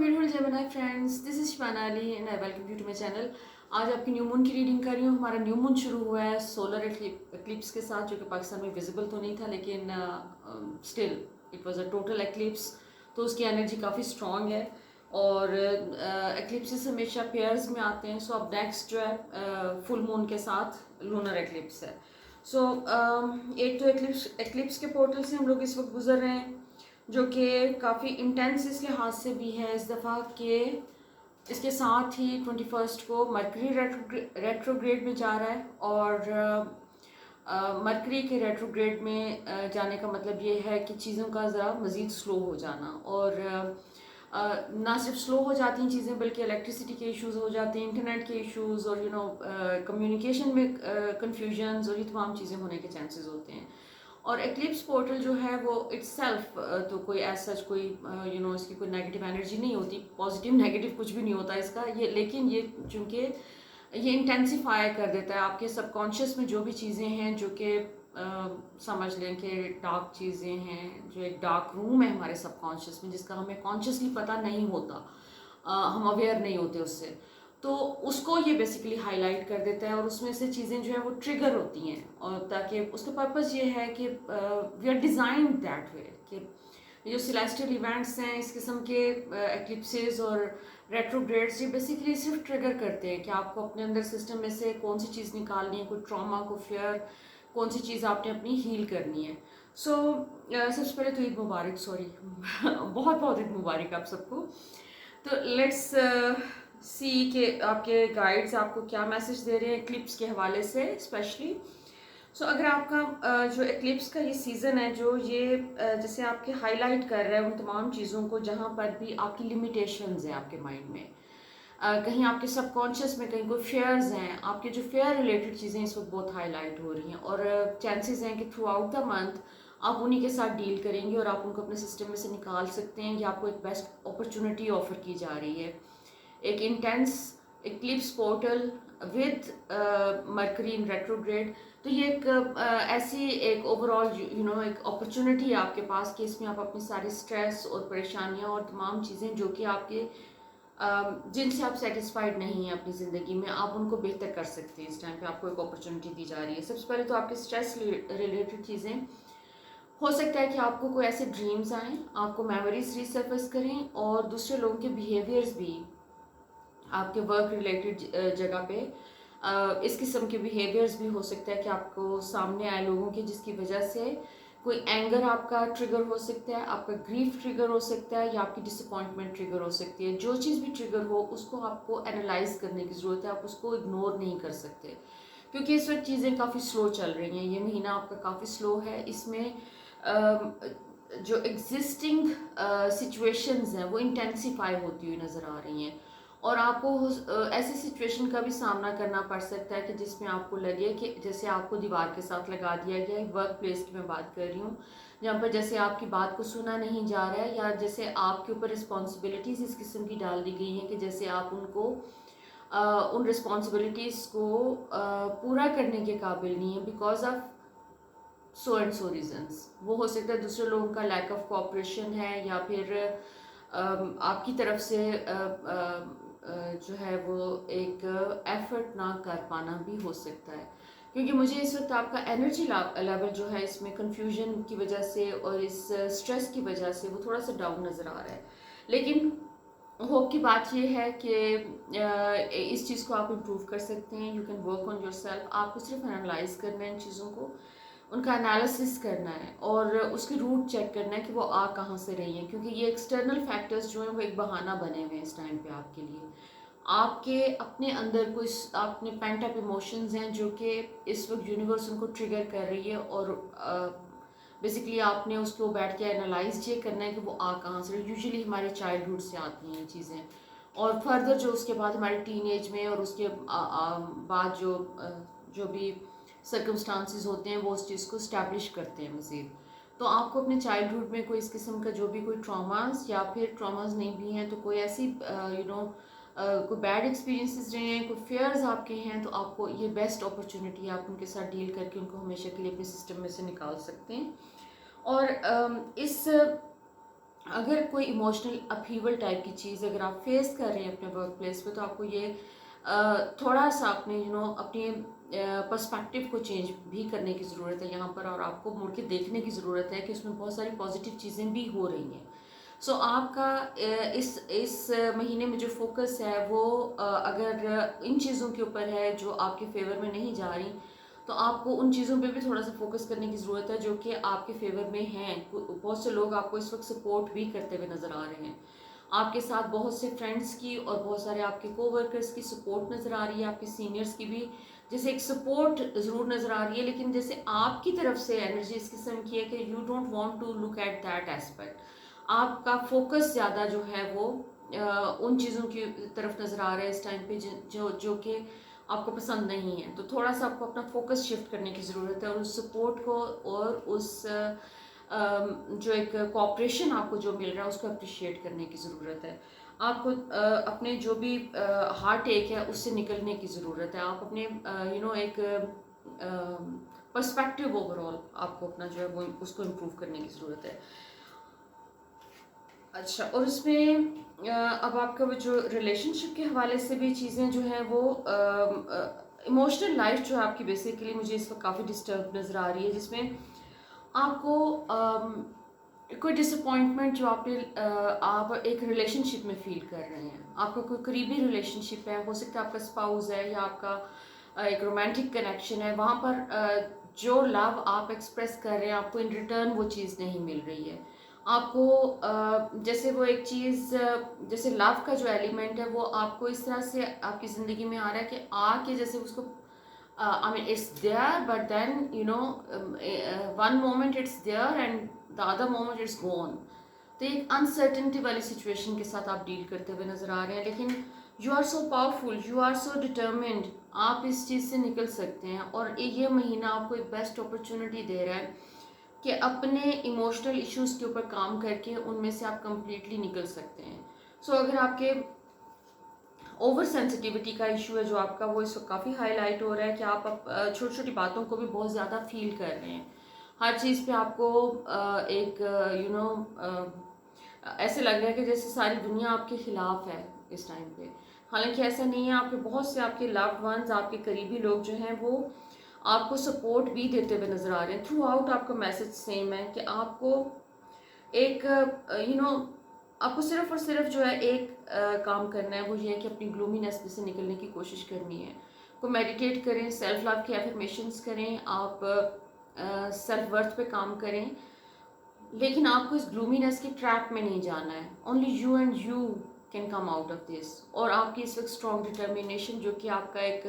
Beautiful Gemini friends, this is Shivana Ali and I welcome you to my channel. आज आपकी new moon की reading कर रही हूँ। हमारा न्यू मून शुरू हुआ है सोलर एक्लिप्स के साथ, जो कि पाकिस्तान में विजिबल तो नहीं था, लेकिन still it was a total eclipse. तो उसकी एनर्जी काफ़ी स्ट्रॉन्ग है और एक्लिप्सेस हमेशा पेयर्स में आते हैं। सो अब नेक्स्ट जो है फुल मून के साथ लूनर एक्लिप्स है। सो एक तो एक्लिप्स के पोर्टल से हम लोग इस वक्त गुजर रहे हैं, जो कि काफ़ी इंटेंस इस लिहाज से भी है इस दफ़ा कि इसके साथ ही 21 को मरकरी रेट्रोग्रेड में जा रहा है। और मरकरी के रेट्रोग्रेड में जाने का मतलब ये है कि चीज़ों का ज़रा मज़ीद स्लो हो जाना। और ना सिर्फ स्लो हो जाती हैं चीज़ें, बल्कि इलेक्ट्रिसिटी के इश्यूज़ हो जाते हैं, इंटरनेट के इश्यूज़, और कम्युनिकेशन में कन्फ्यूजन्स, और ये तमाम चीज़ें होने के चांसेस होते हैं। और एक्लिप्स पोर्टल जो है वो इट्सेल्फ तो कोई ऐसा कोई इसकी कोई नेगेटिव एनर्जी नहीं होती, पॉजिटिव नेगेटिव कुछ भी नहीं होता इसका ये, लेकिन ये चूँकि ये इंटेंसिफाई कर देता है आपके सबकॉन्शियस में जो भी चीज़ें हैं, जो कि समझ लें कि डार्क चीज़ें हैं, जो एक डार्क रूम है हमारे सबकॉन्शियस में, जिसका हमें कॉन्शियसली पता नहीं होता, हम अवेयर नहीं होते उससे। तो उसको ये बेसिकली हाईलाइट कर देता है और उसमें से चीज़ें जो है वो ट्रिगर होती हैं, और ताकि उसका पर्पज़ ये है कि we are designed that way कि जो सिलेस्टियल इवेंट्स हैं इस किस्म के, एक्लिप्सेस और रेट्रोग्रेड्स, ये बेसिकली सिर्फ ट्रिगर करते हैं कि आपको अपने अंदर सिस्टम में से कौन सी चीज़ निकालनी है, कोई ट्रॉमा को फियर, कौन सी चीज़ आपने अपनी हील करनी है। सो सबसे पहले तो ईद मुबारक, सॉरी बहुत बहुत ईद मुबारक आप सबको। तो लेट्स सी कि आपके गाइड्स आपको क्या मैसेज दे रहे हैं एक्लिप्स के हवाले से स्पेशली। सो अगर आपका जो एक्लिप्स का ये सीज़न है, जो ये जैसे आपके हाईलाइट कर रहा है उन तमाम चीज़ों को जहाँ पर भी आपकी लिमिटेशंस हैं आपके माइंड में, कहीं आपके सबकॉन्शियस में कहीं कोई फेयर्स हैं, आपके जो फेयर रिलेटेड चीज़ें इस वक्त बहुत हाईलाइट हो रही हैं, और चांसेस हैं कि थ्रू आउट द मंथ आप उन्हीं के साथ डील करेंगे और आप उनको अपने सिस्टम में से निकाल सकते हैं, या आपको एक बेस्ट अपॉर्चुनिटी ऑफर की जा रही है। एक intense eclipse portal with mercury in retrograde, तो ये एक ऐसी एक ओवरऑल एक अपॉर्चुनिटी है आपके पास कि इसमें आप अपनी सारी स्ट्रेस और परेशानियां और तमाम चीज़ें जो कि आपके जिनसे आप सेटिस्फाइड नहीं हैं अपनी ज़िंदगी में, आप उनको बेहतर कर सकते हैं। इस टाइम पे आपको एक अपॉर्चुनिटी दी जा रही है। सबसे पहले तो आपके स्ट्रेस रिलेटेड चीज़ें, हो सकता है कि आपको कोई ऐसे ड्रीम्स आएँ, आपको मेमोरीज रिसर्फेस करें, और दूसरे लोगों के बिहेवियर्स भी आपके वर्क रिलेटेड जगह पे इस किस्म के बिहेवियर्स भी हो सकता है कि आपको सामने आए लोगों के, जिसकी वजह से कोई एंगर आपका ट्रिगर हो सकता है, आपका ग्रीफ ट्रिगर हो सकता है, या आपकी डिसअपॉइंटमेंट ट्रिगर हो सकती है। जो चीज़ भी ट्रिगर हो उसको आपको एनालाइज करने की ज़रूरत है, आप उसको इग्नोर नहीं कर सकते, क्योंकि इस वक्त चीज़ें काफ़ी स्लो चल रही हैं। ये महीना आपका काफ़ी स्लो है। इसमें जो एग्जिस्टिंग सिचुएशंस हैं वो इंटेंसिफाई होती हुई नज़र आ रही हैं, और आपको ऐसी सिचुएशन का भी सामना करना पड़ सकता है कि जिसमें आपको लगे कि जैसे आपको दीवार के साथ लगा दिया गया है। वर्क प्लेस की मैं बात कर रही हूँ, जहाँ पर जैसे आपकी बात को सुना नहीं जा रहा है, या जैसे आपके ऊपर रिस्पॉन्सिबिलिटीज़ इस किस्म की डाल दी गई हैं कि जैसे आप उनको उन रिस्पॉन्सिबिलिटीज़ को पूरा करने के काबिल नहीं है, because of so and so reasons. वो हो सकता है दूसरे लोगों का लैक ऑफ कोऑपरेशन है, या फिर आपकी तरफ से जो है वो एक एफर्ट ना कर पाना भी हो सकता है, क्योंकि मुझे इस वक्त आपका एनर्जी लेवल जो है इसमें कंफ्यूजन की वजह से और इस स्ट्रेस की वजह से वो थोड़ा सा डाउन नज़र आ रहा है। लेकिन होप की बात ये है कि इस चीज़ को आप इम्प्रूव कर सकते हैं। You can work on your self. आपको सिर्फ एनालाइज करना है इन चीज़ों को, उनका एनालिसिस करना है, और उसकी रूट चेक करना है कि वो आ कहाँ से रही है, क्योंकि ये एक्सटर्नल फैक्टर्स जो हैं वो एक बहाना बने हुए हैं इस टाइम पे आपके लिए। आपके अपने अंदर कोई अपने पेंट अप इमोशंस हैं जो कि इस वक्त यूनिवर्स उनको ट्रिगर कर रही है, और बेसिकली आपने उसको बैठ के एनालाइज ये करना है कि वो आ कहाँ से। यूजुअली हमारे चाइल्डहुड से आती हैं ये चीज़ें, और फर्दर जो उसके बाद हमारे टीन एज में और उसके बाद जो भी सर्कमस्टांसिस होते हैं वो उस चीज़ को स्टैब्लिश करते हैं मज़ीद। तो आपको अपने चाइल्डहुड में कोई इस किस्म का जो भी कोई ट्रॉमास, या फिर ट्रॉमास नहीं भी हैं तो कोई ऐसी कोई बैड एक्सपीरियंसेस रहे हैं, कोई फेयर्स आपके हैं, तो आपको ये बेस्ट अपॉर्चुनिटी है, आप उनके साथ डील करके उनको हमेशा के लिए अपने सिस्टम में से निकाल सकते हैं। और इस अगर कोई इमोशनल अपहीवल टाइप की चीज़ अगर आप फेस कर रहे हैं अपने वर्क प्लेस पे, तो आपको ये थोड़ा सा अपने अपनी पर्सपेक्टिव को चेंज भी करने की ज़रूरत है यहाँ पर, और आपको मुड़ के देखने की ज़रूरत है कि उसमें बहुत सारी पॉजिटिव चीज़ें भी हो रही हैं। सो आपका इस महीने में जो फोकस है वो अगर इन चीज़ों के ऊपर है जो आपके फेवर में नहीं जा रही, तो आपको उन चीज़ों पे भी थोड़ा सा फोकस करने की ज़रूरत है जो कि आपके फेवर में हैं। बहुत से लोग आपको इस वक्त सपोर्ट भी करते हुए नज़र आ रहे हैं। आपके साथ बहुत से फ्रेंड्स की और बहुत सारे आपके कोवर्कर्स की सपोर्ट नज़र आ रही है, आपके सीनियर्स की भी जैसे एक सपोर्ट ज़रूर नज़र आ रही है, लेकिन जैसे आपकी तरफ से एनर्जी इस किस्म की है कि you don't want to look at that aspect. आपका फोकस ज़्यादा जो है वो उन चीज़ों की तरफ नज़र आ रहा है इस टाइम पे जो जो कि आपको पसंद नहीं है। तो थोड़ा सा आपको अपना फोकस शिफ्ट करने की ज़रूरत है, और उस सपोर्ट को और उस जो एक कॉपरेशन आपको जो मिल रहा है उसको अप्रिशिएट करने की ज़रूरत है। आपको अपने जो भी हार्ट एक है उससे निकलने की ज़रूरत है। आप अपने एक पर्सपेक्टिव ओवरऑल आपको अपना जो है वो उसको इम्प्रूव करने की ज़रूरत है। अच्छा, और उसमें अब आपका वो जो रिलेशनशिप के हवाले से भी चीज़ें जो हैं वो इमोशनल लाइफ जो है आपकी बेसिकली मुझे इस वक्त काफ़ी डिस्टर्ब नज़र आ रही है, जिसमें आपको कोई डिसअपॉइंटमेंट जो आप एक रिलेशनशिप में फील कर रहे हैं, आपका कोई करीबी रिलेशनशिप है, हो सकता है आपका स्पाउस है या आपका एक रोमांटिक कनेक्शन है, वहाँ पर जो लव आप एक्सप्रेस कर रहे हैं आपको इन रिटर्न वो चीज़ नहीं मिल रही है। आपको जैसे वो एक चीज़ जैसे लव का जो एलिमेंट है वो आपको इस तरह से आपकी ज़िंदगी में आ रहा है कि आके जैसे उसको I mean, it's there, but then one moment it's there and the other moment it's gone. तो एक अनसर्टेनिटी वाली सिचुएशन के साथ आप डील करते हुए नजर आ रहे हैं, लेकिन you are so powerful, you are so determined, आप इस चीज़ से निकल सकते हैं। और ये महीना आपको एक बेस्ट अपॉर्चुनिटी दे रहा है कि अपने इमोशनल इश्यूज़ के ऊपर काम करके उनमें से आप कंप्लीटली निकल सकते हैं। सो अगर आपके ओवर सेंसिटिविटी का इशू है जो आपका, वो इस वक्त काफ़ी हाईलाइट हो रहा है कि आप छोटी छोटी बातों को भी बहुत ज़्यादा फील कर रहे हैं। हर चीज़ पे आपको एक ऐसे लग रहा है कि जैसे सारी दुनिया आपके खिलाफ है इस टाइम पे। हालांकि ऐसा नहीं है, आपके बहुत से आपके लव्ड वंस, आपके करीबी लोग जो हैं वो आपको सपोर्ट भी देते हुए नज़र आ रहे हैं। थ्रू आउट आपका मैसेज सेम है कि आपको एक आपको सिर्फ और सिर्फ जो है एक काम करना है, वो ये है कि अपनी ग्लूमीनेस में से निकलने की कोशिश करनी है। को मेडिटेट करें, सेल्फ लव की एफर्मेशंस करें, आप सेल्फ वर्थ पे काम करें, लेकिन आपको इस ग्लूमीनेस की ट्रैप में नहीं जाना है। Only you and you can come out of this. और आपकी इस वक्त स्ट्रॉन्ग डिटर्मिनेशन जो कि आपका एक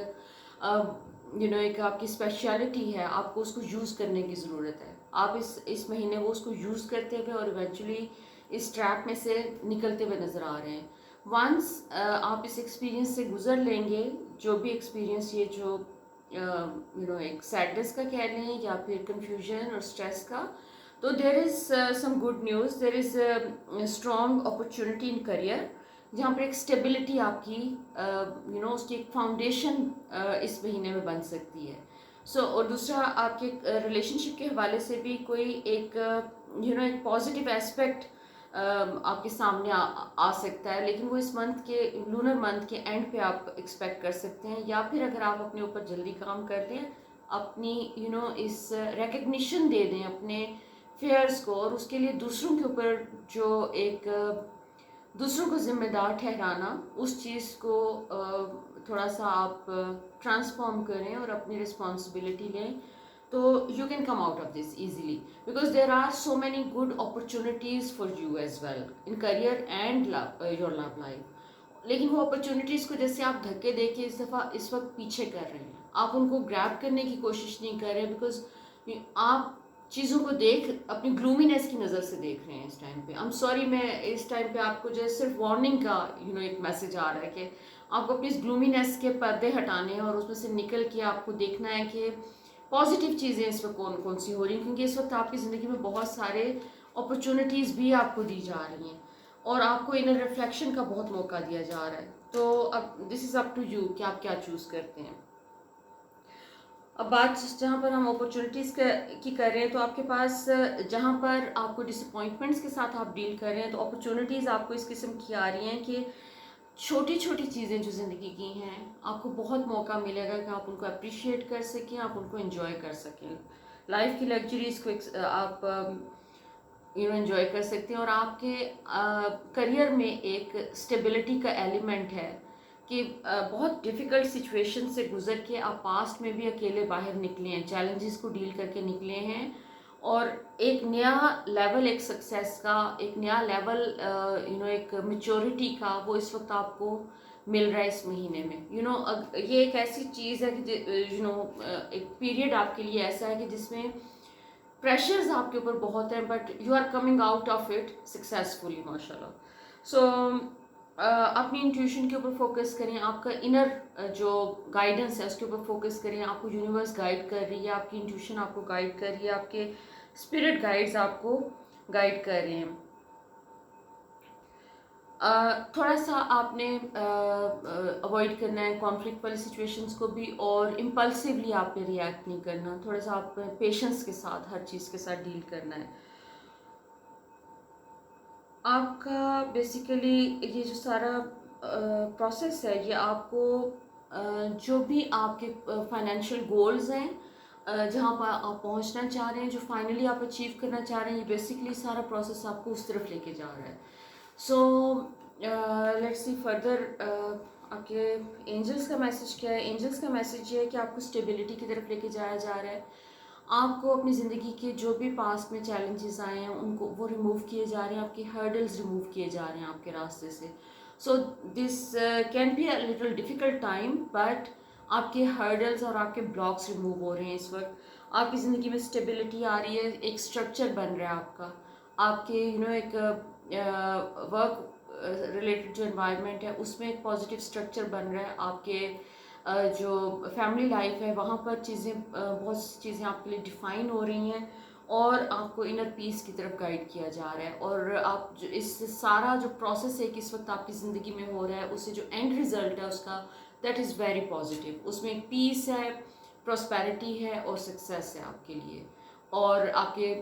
एक आपकी स्पेशलिटी है, आपको उसको यूज़ करने की ज़रूरत है। आप इस महीने वो उसको यूज़ करते हुए और इवेंचुअली इस ट्रैप में से निकलते हुए नज़र आ रहे हैं। वंस आप इस एक्सपीरियंस से गुजर लेंगे, जो भी एक्सपीरियंस ये जो एक सैडनेस का कह लें या फिर कंफ्यूजन और स्ट्रेस का, तो there is some good news, there is strong opportunity in career, जहाँ पर एक स्टेबिलिटी आपकी उसकी एक फाउंडेशन इस महीने में बन सकती है। और दूसरा आपके रिलेशनशिप के हवाले से भी कोई एक एक पॉजिटिव एस्पेक्ट आपके सामने आ सकता है, लेकिन वो इस मंथ के लूनर मंथ के एंड पे आप एक्सपेक्ट कर सकते हैं, या फिर अगर आप अपने ऊपर जल्दी काम कर दें, अपनी इस रिकग्निशन दे दें अपने फेयर्स को, और उसके लिए दूसरों के ऊपर जो एक दूसरों को जिम्मेदार ठहराना, उस चीज़ को थोड़ा सा आप ट्रांसफॉर्म करें और अपनी रिस्पॉन्सिबिलिटी लें, तो you can come out of this easily, because there are so many good opportunities for you as well in career and your love life. लेकिन वो अपॉर्चुनिटीज़ को जैसे आप धक्के दे के इस वक्त पीछे कर रहे हैं, आप उनको ग्रैब करने की कोशिश नहीं कर रहे, बिकॉज आप चीज़ों को अपनी ग्लूमीनेस की नज़र से देख रहे हैं इस टाइम पे। आई एम सॉरी, मैं इस टाइम पे आपको जो सिर्फ वार्निंग का एक मैसेज आ रहा है कि आपको अपनी इस ग्लूमीनेस के पर्दे हटाने हैं और उसमें से निकल के आपको देखना है कि पॉजिटिव चीज़ें इस वक्त कौन कौन सी हो रही हैं, क्योंकि इस वक्त आपकी ज़िंदगी में बहुत सारे अपॉर्चुनिटीज़ भी आपको दी जा रही हैं और आपको इनर रिफ्लेक्शन का बहुत मौका दिया जा रहा है। तो अब this is up to you कि आप क्या चूज़ करते हैं। अब बात जहाँ पर हम अपॉर्चुनिटीज़ की कर रहे हैं, तो आपके पास जहाँ पर आपको डिसअपॉइंटमेंट्स के साथ आप डील कर रहे हैं, तो अपॉर्चुनिटीज़ आपको इस किस्म की आ रही हैं कि छोटी छोटी चीज़ें जो ज़िंदगी की हैं, आपको बहुत मौका मिलेगा कि आप उनको अप्रिशिएट कर सकें, आप उनको एंजॉय कर सकें। लाइफ की लग्जरीज को आप एंजॉय कर सकते हैं। और आपके करियर में एक स्टेबिलिटी का एलिमेंट है कि बहुत डिफ़िकल्ट सिचुएशन से गुजर के आप पास्ट में भी अकेले बाहर निकले हैं, चैलेंजेस को डील करके निकले हैं, और एक नया लेवल, एक सक्सेस का एक नया लेवल, एक मेच्योरिटी का, वो इस वक्त आपको मिल रहा है इस महीने में। ये एक ऐसी चीज़ है कि एक पीरियड आपके लिए ऐसा है कि जिसमें प्रेशर्स आपके ऊपर बहुत हैं, but you are coming out of it successfully, माशाल्लाह। सो अपनी इंट्यूशन के ऊपर फोकस करें, आपका इनर जो गाइडेंस है उसके ऊपर फोकस करें। आपको यूनिवर्स गाइड कर रही है, आपकी इंट्यूशन आपको गाइड कर रही है, आपके स्पिरिट गाइड्स आपको गाइड कर रहे हैं। थोड़ा सा आपने अवॉइड करना है कॉन्फ्लिक्ट वाली सिचुएशंस को भी, और इम्पल्सिवली आपने रिएक्ट नहीं करना। थोड़ा सा आप पेशेंस के साथ हर चीज़ के साथ डील करना है। आपका बेसिकली ये जो सारा प्रोसेस है, ये आपको जो भी आपके फाइनेंशियल गोल्स हैं, जहाँ पर आप पहुँचना चाह रहे हैं, जो फाइनली आप अचीव करना चाह रहे हैं, ये बेसिकली सारा प्रोसेस आपको उस तरफ लेके जा रहा है। सो लेट्स सी फर्दर आपके एंजल्स का मैसेज क्या है। एंजल्स का मैसेज ये है कि आपको स्टेबिलिटी की तरफ लेके जाया जा रहा है। आपको अपनी ज़िंदगी के जो भी पास्ट में चैलेंजेस आए हैं उनको वो रिमूव किए जा रहे हैं, आपके हर्डल्स रिमूव किए जा रहे हैं आपके रास्ते से। So this can be a little difficult time, but आपके हर्डल्स और आपके ब्लॉक्स रिमूव हो रहे हैं इस वक्त। आपकी ज़िंदगी में स्टेबिलिटी आ रही है, एक स्ट्रक्चर बन रहा है आपका। आपके एक वर्क रिलेटेड जो एनवायरनमेंट है उसमें एक पॉजिटिव स्ट्रक्चर बन रहा है। आपके जो फैमिली लाइफ है वहाँ पर बहुत सी चीज़ें आपके लिए डिफ़ाइन हो रही हैं, और आपको इनर पीस की तरफ गाइड किया जा रहा है। और आप जो इस सारा जो प्रोसेस है कि इस वक्त आपकी ज़िंदगी में हो रहा है, उससे जो एंड रिज़ल्ट है उसका, दैट इज़ वेरी पॉजिटिव। उसमें एक पीस है, प्रॉस्पेरिटी है और सक्सेस है आपके लिए। और आपके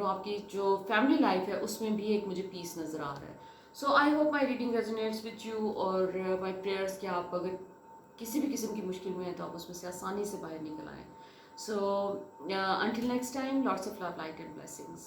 आपकी जो फैमिली लाइफ है उसमें भी एक मुझे पीस नज़र आ रहा है। So I hope my reading resonates with you, और माई प्रेयर्स कि आप अगर किसी भी किस्म की मुश्किल में है तो आप उसमें से आसानी से बाहर निकल आएँ। So until next time, lots of love, light and blessings.